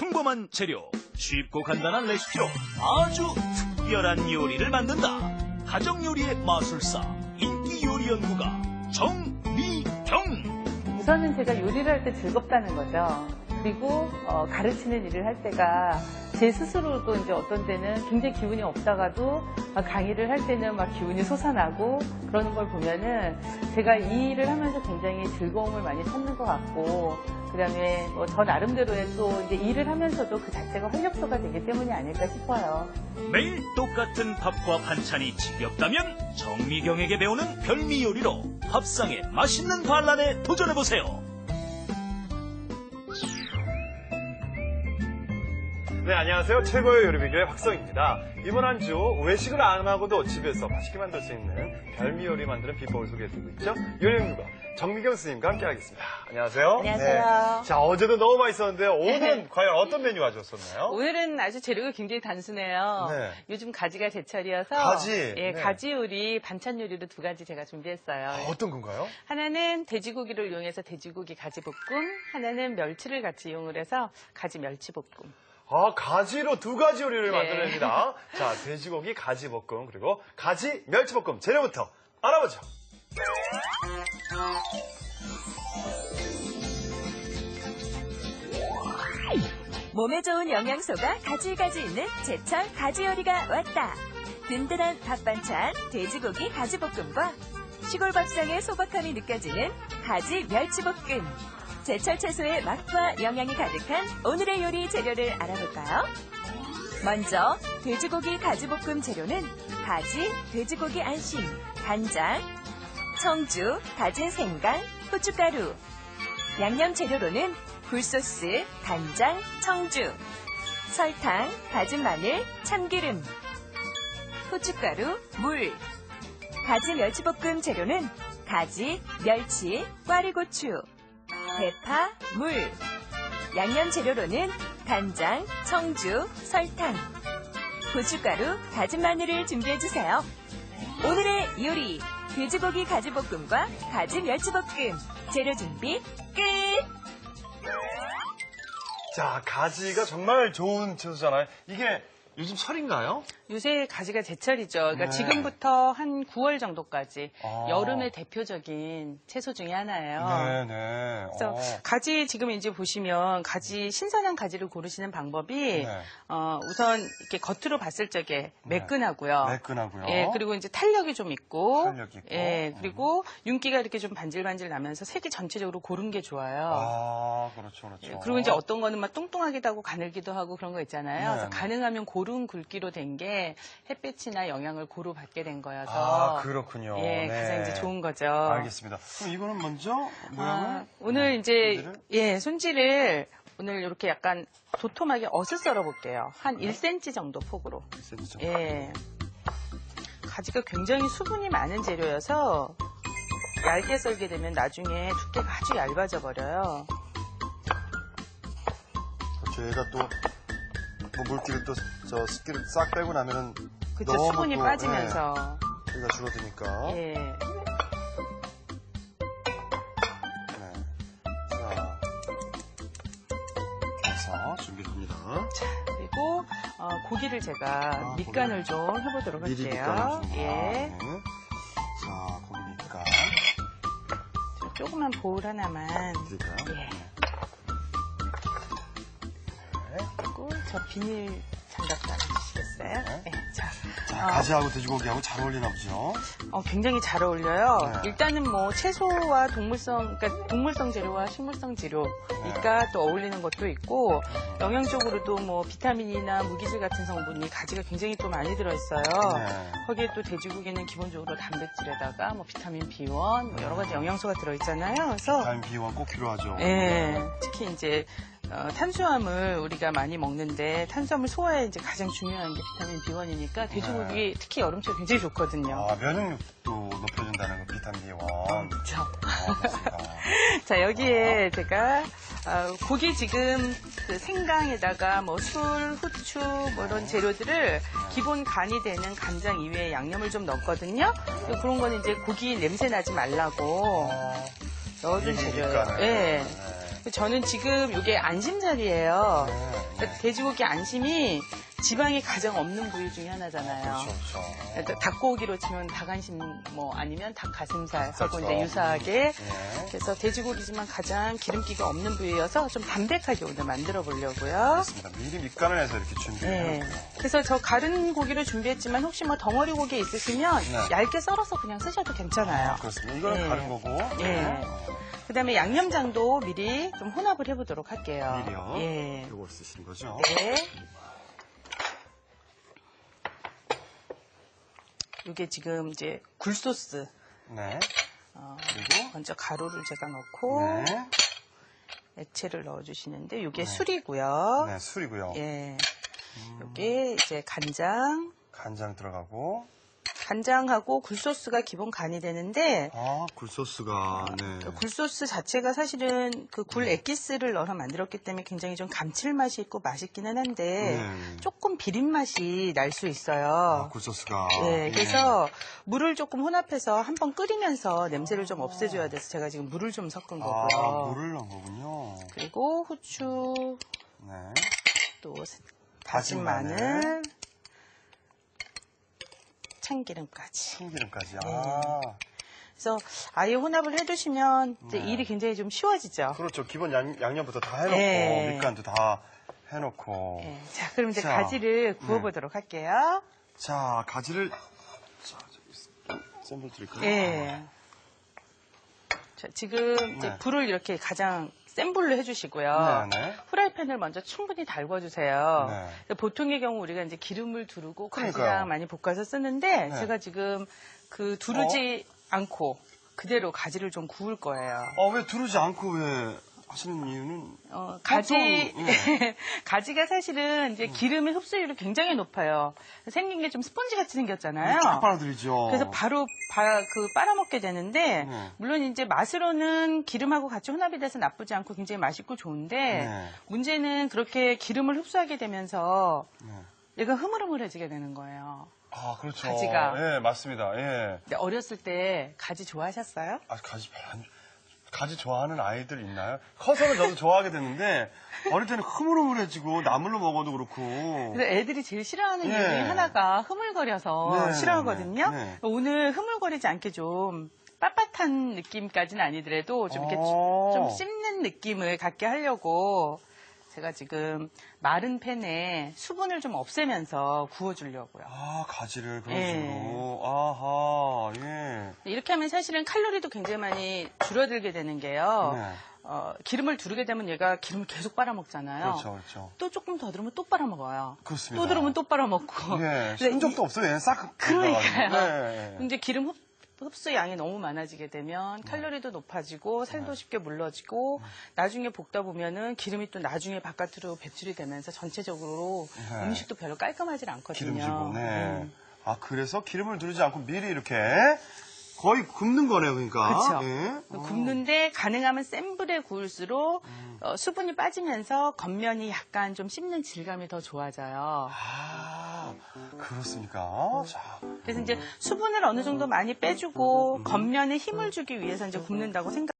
평범한 재료, 쉽고 간단한 레시피로 아주 특별한 요리를 만든다. 가정 요리의 마술사, 인기 요리 연구가 정미경. 우선은 제가 요리를 할 때 즐겁다는 거죠. 그리고 가르치는 일을 할 때가 제 스스로도 이제 어떤 때는 굉장히 기운이 없다가도 강의를 할 때는 막 기운이 솟아나고 그러는 걸 보면은 제가 이 일을 하면서 굉장히 즐거움을 많이 찾는 것 같고, 그다음에 저 나름대로의 또 이제 일을 하면서도 그 자체가 활력소가 되기 때문이 아닐까 싶어요. 매일 똑같은 밥과 반찬이 지겹다면 정미경에게 배우는 별미 요리로 밥상에 맛있는 반란에 도전해보세요. 네, 안녕하세요. 최고의 요리 비결의 박성입니다. 이번 한 주 외식을 안 하고도 집에서 맛있게 만들 수 있는 별미 요리 만드는 비법을 소개해드리고 있죠. 요리 연구가 정미경 스님과 함께 하겠습니다. 안녕하세요. 안녕하세요. 네. 자, 어제도 너무 맛있었는데요. 오늘은 과연 어떤 메뉴 가져왔었나요? 오늘은 아주 재료가 굉장히 단순해요. 네. 요즘 가지가 제철이어서 가지? 예, 네. 가지 요리, 반찬 요리로 두 가지 제가 준비했어요. 어떤 건가요? 하나는 돼지고기를 이용해서 돼지고기 가지볶음, 하나는 멸치를 같이 이용을 해서 가지 멸치볶음. 아, 가지로 두 가지 요리를 네. 만들어냅니다. 자, 돼지고기 가지볶음, 그리고 가지 멸치볶음 재료부터 알아보죠. 몸에 좋은 영양소가 가지가지 있는 제철 가지 요리가 왔다. 든든한 밥반찬 돼지고기 가지볶음과 시골 밥상의 소박함이 느껴지는 가지 멸치볶음. 제철 채소의 맛과 영양이 가득한 오늘의 요리 재료를 알아볼까요? 먼저 돼지고기 가지볶음 재료는 가지, 돼지고기 안심, 간장, 청주, 다진 생강, 후춧가루. 양념 재료로는 굴소스, 간장, 청주, 설탕, 다진 마늘, 참기름, 후춧가루, 물. 가지 멸치볶음 재료는 가지, 멸치, 꽈리고추, 대파, 물. 양념 재료로는 간장, 청주, 설탕, 고춧가루, 다진 마늘을 준비해주세요. 오늘의 요리, 돼지고기 가지볶음과 가지 멸치볶음. 재료 준비 끝! 자, 가지가 정말 좋은 채소잖아요. 이게 요즘 설인가요? 요새 가지가 제철이죠. 그러니까 네. 지금부터 한 9월 정도까지 아. 여름의 대표적인 채소 중에 하나예요. 네네. 그래서 가지 지금 이제 보시면 가지 신선한 가지를 고르시는 방법이 네. 우선 이렇게 겉으로 봤을 적에 매끈하고요. 매끈하고요. 예, 그리고 이제 탄력이 좀 있고, 탄력이 있고. 예, 그리고 윤기가 이렇게 좀 반질반질 나면서 색이 전체적으로 고른 게 좋아요. 아, 그렇죠, 그렇죠. 예, 그리고 이제 어떤 거는 막 뚱뚱하기도 하고 가늘기도 하고 그런 거 있잖아요. 네, 그래서 네. 가능하면 고른 굵기로 된 게 햇빛이나 영양을 고루 받게 된 거여서 아, 그렇군요. 예, 네. 가장 이제 좋은 거죠. 알겠습니다. 그럼 이거는 먼저 모양을 오늘 이제 손질을? 예, 손질을 오늘 이렇게 약간 도톰하게 어슷 썰어 볼게요. 한 1cm 정도 폭으로. 1cm 정도. 예. 가지가 굉장히 수분이 많은 재료여서 얇게 썰게 되면 나중에 두께가 아주 얇아져 버려요. 그렇죠. 얘가 또 뭐 물기를 또 저 습기를 싹 빼고 나면은 그쵸, 너무 수분이 또, 빠지면서. 네, 얘가 줄어드니까. 예. 네. 자, 해서 준비합니다. 그리고 고기를 제가 밑간을 좀 해보도록 미리 할게요. 밑간을 줍니다. 예. 네. 자, 고기 밑간 조그만 보울 하나만. 드릴까요? 예. 그리고 저 비닐 장갑 따라주시겠어요? 네. 네. 자, 자, 가지하고 돼지고기하고 잘 어울리나 보죠? 굉장히 잘 어울려요. 네. 일단은 뭐 채소와 그러니까 동물성 재료와 식물성 재료니까 또 어울리는 것도 있고, 영양적으로도 뭐 비타민이나 무기질 같은 성분이 가지가 굉장히 또 많이 들어있어요. 네. 거기에 또 돼지고기는 기본적으로 단백질에다가 뭐 비타민 B1, 뭐 여러 가지 영양소가 들어있잖아요. 그래서 다임 비원 꼭 필요하죠. 예, 특히 이제 탄수화물 우리가 많이 먹는데 탄수화물 소화에 이제 가장 중요한 게 비타민 B1이니까 돼지고기 특히 여름철 굉장히 좋거든요. 아, 면역력도 높여준다는 거 비타민 B1. 그렇죠. 맞습니다. 자, 여기에 제가 고기 지금 그 생강에다가 뭐 술, 후추 뭐 이런 재료들을 기본 간이 되는 간장 이외에 양념을 좀 넣었거든요. 그런 거는 이제 고기 냄새 나지 말라고 넣어준 재료예요. 예. 저는 지금 이게 안심살이에요. 네. 그러니까 돼지고기 안심이 지방이 가장 없는 부위 중에 하나잖아요. 그렇죠. 그러니까 닭고기로 치면 닭안심 뭐 아니면 닭가슴살하고 그렇죠. 이제 유사하게 네. 그래서 돼지고기지만 가장 기름기가 없는 부위여서 좀 담백하게 오늘 만들어 보려고요. 맞습니다. 미리 밑간을 해서 이렇게 준비해요. 네. 그래서 저 가른 고기를 준비했지만 혹시 뭐 덩어리 고기 있으시면 네. 얇게 썰어서 그냥 쓰셔도 괜찮아요. 그렇습니다. 이거는 네. 다른 거고. 네. 그다음에 양념장도 미리 좀 혼합을 해보도록 할게요. 미리요. 예. 이걸 쓰시는 거죠? 네. 이게 지금 이제 굴소스. 네. 그리고 먼저 가루를 제가 넣고 네. 액체를 넣어주시는데 이게 술이고요. 네, 술이고요. 예. 이게 이제 간장. 간장 들어가고. 간장하고 굴소스가 기본 간이 되는데 아, 굴소스가, 네. 그 굴소스 자체가 사실은 그 굴 액기스를 넣어서 만들었기 때문에 굉장히 좀 감칠맛이 있고 맛있기는 한데 네. 조금 비린 맛이 날 수 아, 있어요. 굴소스가. 네, 그래서 물을 조금 혼합해서 한번 끓이면서 냄새를 좀 없애줘야 돼서 제가 지금 물을 좀 섞은 거고요. 아, 물을 넣은 거군요. 그리고 후추, 네. 또 다진 마늘, 참기름까지. 참기름까지. 네. 아. 그래서 아예 혼합을 해두시면 이제 네. 일이 굉장히 좀 쉬워지죠. 그렇죠. 기본 양념부터 다 해놓고, 네. 밑간도 다 해놓고. 네. 자, 그럼 이제 자, 가지를 구워보도록 할게요. 자, 가지를, 자, 샘플 드릴까요? 네. 자, 지금 이제 네. 불을 이렇게 가장 센 불로 해주시고요. 네네. 후라이팬을 먼저 충분히 달궈주세요. 네. 보통의 경우 우리가 이제 기름을 두르고 그러니까요. 가지랑 많이 볶아서 쓰는데 네. 제가 지금 그 두르지 않고 그대로 가지를 좀 구울 거예요. 왜 두르지 않고 왜 하시는 이유는? 가지, 보통, 네. 가지가 사실은 이제 기름의 흡수율이 굉장히 높아요. 생긴 게 좀 스펀지 같이 생겼잖아요. 쫙 빨아들이죠. 그래서 바로 빨아먹게 되는데, 네. 물론 이제 맛으로는 기름하고 같이 혼합이 돼서 나쁘지 않고 굉장히 맛있고 좋은데, 네. 문제는 그렇게 기름을 흡수하게 되면서 네. 얘가 흐물흐물해지게 되는 거예요. 아, 그렇죠. 가지가. 예, 맞습니다. 예. 근데 어렸을 때 가지 좋아하셨어요? 아, 가지 별로 안, 가지 좋아하는 아이들 있나요? 커서는 저도 좋아하게 됐는데, 어릴 때는 흐물흐물해지고, 나물로 먹어도 그렇고. 그래서 애들이 제일 싫어하는 이유 네. 중에 하나가 흐물거려서 네, 싫어하거든요. 네, 네. 오늘 흐물거리지 않게 좀 빳빳한 느낌까지는 아니더라도 좀 이렇게 좀 씹는 느낌을 갖게 하려고 제가 지금 마른 팬에 수분을 좀 없애면서 구워주려고요. 아, 가지를 그런 예. 식으로. 아하, 예. 이렇게 하면 사실은 칼로리도 굉장히 많이 줄어들게 되는 게요. 네. 기름을 두르게 되면 얘가 기름을 계속 빨아먹잖아요. 그렇죠, 그렇죠. 또 조금 더 두르면 또 빨아먹어요. 그렇습니다. 또 두르면 또 빨아먹고. 예, 그래서 흔적도 없어요. 얘는 싹. 그러니까요. 네. 근데 기름 흡수 양이 너무 많아지게 되면 칼로리도 높아지고 살도 쉽게 물러지고 나중에 볶다 보면은 기름이 또 나중에 바깥으로 배출이 되면서 전체적으로 네. 음식도 별로 깔끔하지 않거든요. 기름지고, 네. 아, 그래서 기름을 두르지 않고 미리 이렇게 거의 굽는 거네요, 그러니까. 그렇죠. 예. 굽는데 가능하면 센 불에 구울수록 수분이 빠지면서 겉면이 약간 좀 씹는 질감이 더 좋아져요. 아, 그렇습니까? 자, 그래서 이제 수분을 어느 정도 많이 빼주고 겉면에 힘을 주기 위해서 이제 굽는다고 생각.